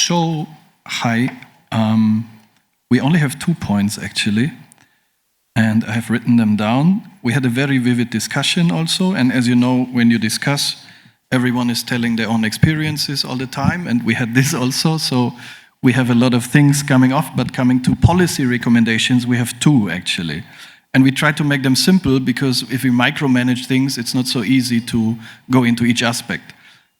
So, hi. We only have 2 points actually, and I have written them down. We had a very vivid discussion also, and as you know, when you discuss, everyone is telling their own experiences all the time, and we had this also, so we have a lot of things coming off, but coming to policy recommendations, we have 2 actually. And we try to make them simple because if we micromanage things, it's not so easy to go into each aspect.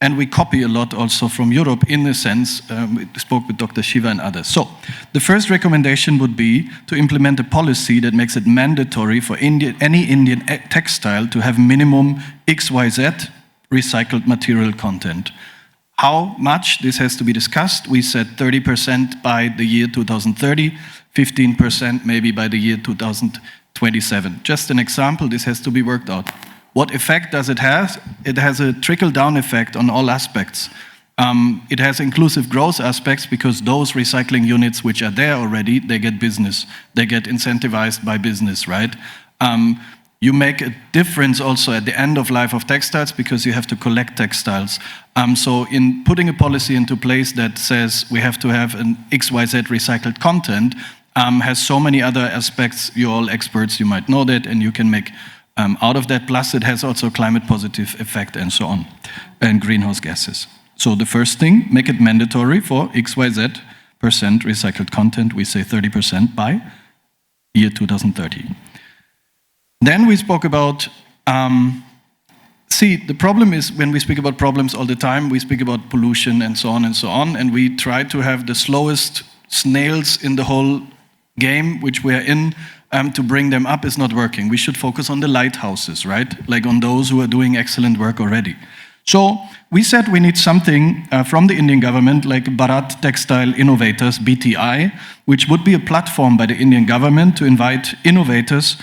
And we copy a lot also from Europe in a sense. We spoke with Dr. Shiva and others. So the first recommendation would be to implement a policy that makes it mandatory for any Indian textile to have minimum XYZ recycled material content. How much? This has to be discussed. We said 30% by the year 2030, 15% maybe by the year 2027. Just an example, this has to be worked out. What effect does it have? It has a trickle-down effect on all aspects. It has inclusive growth aspects because those recycling units which are there already, they get business. They get incentivized by business, right? You make a difference also at the end of life of textiles because you have to collect textiles. So in putting a policy into place that says we have to have an XYZ recycled content has so many other aspects. You're all experts, you might know that, and you can make out of that, plus it has also climate positive effect and so on, and greenhouse gases. So the first thing, make it mandatory for XYZ% recycled content, we say 30% by year 2030. Then we spoke about, the problem is when we speak about problems all the time, we speak about pollution and so on, and we try to have the slowest snails in the whole game, which we are in, to bring them up is not working. We should focus on the lighthouses, right? Like on those who are doing excellent work already. So we said we need something from the Indian government like Bharat Textile Innovators, BTI, which would be a platform by the Indian government to invite innovators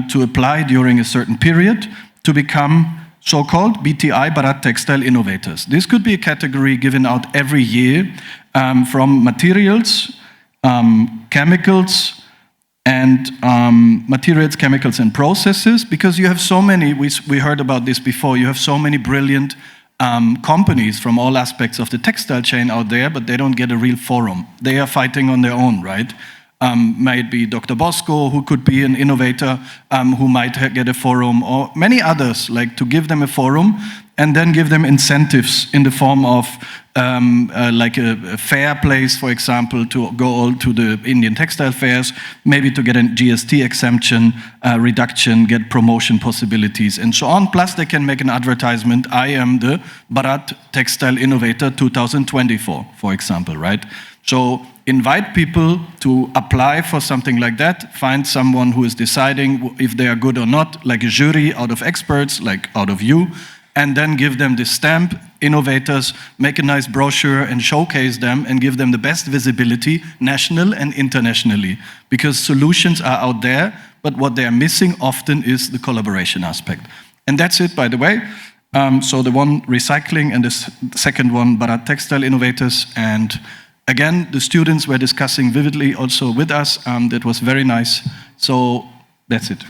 to apply during a certain period to become so-called BTI, Bharat Textile Innovators. This could be a category given out every year from materials, chemicals, and materials, chemicals, and processes, because you have so many, we heard about this before, you have so many brilliant companies from all aspects of the textile chain out there, but they don't get a real forum. They are fighting on their own, right? Might be Dr. Bosco, who could be an innovator, who might get a forum, or many others, like to give them a forum and then give them incentives in the form of like a fair place, for example, to go all to the Indian textile fairs, maybe to get a GST exemption, reduction, get promotion possibilities, and so on. Plus, they can make an advertisement, I am the Bharat Textile Innovator 2024, for example, right? So invite people to apply for something like that, find someone who is deciding if they are good or not, like a jury out of experts, like out of you, and then give them this stamp, innovators, make a nice brochure and showcase them and give them the best visibility, national and internationally. Because solutions are out there, but what they are missing often is the collaboration aspect. And that's it, by the way. So the one, recycling, and the second one, Bharat Textile Innovators. And again, the students were discussing vividly also with us. That was very nice. So that's it.